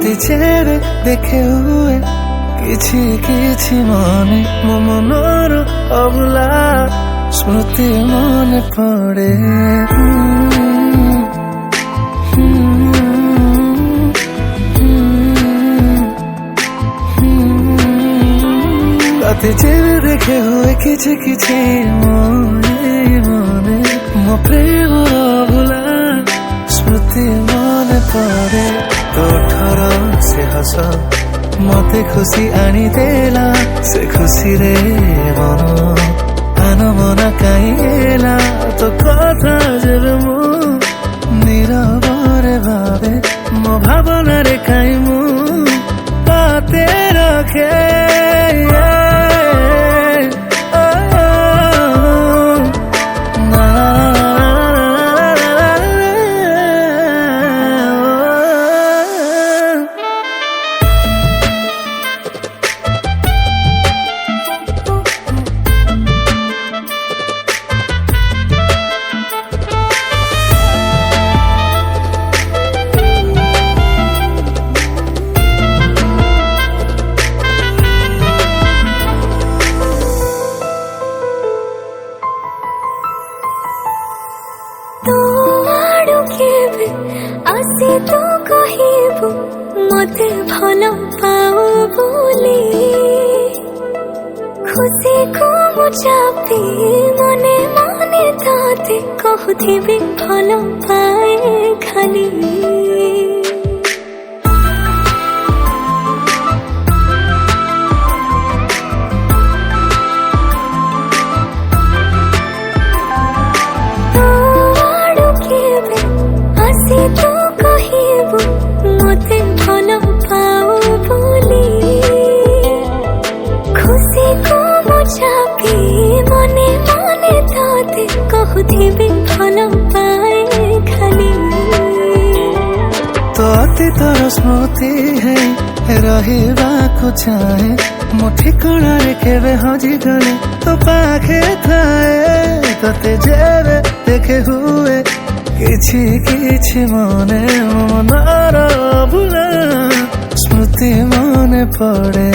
तोते चेहरे देखे हुए किछि किछि मने मो मनर अबुला स्मृति मने पड़े तोते चेहरे देखे हुए किछि किछि मने मो प्रेम अबुला स्मृति मने पड़े तोठर से हस मते खुशी आनी देला से खुशी रे मन आन मना कहीला तो कथा जब मु नीरवरे भावे मो भावना रे कहीं मु बाते रखे आसे तो कहिबु मते भलो पाओ बोली खुशी को मुचापी मने मने ताते कहथिबि भलो पाए खाली मते भलो पाओ बोली खुशी को मुझापी मने मने ताते कहथिबि भलो पाए खाली तो अतीतर स्मृति है रहिबाकु चाहे मो ठिकଣା रे केबे हजी गले तो पाखे थाए तते जेबे देखे हुए किछि किछि मने मनर अबुला स्मृति मने पड़े।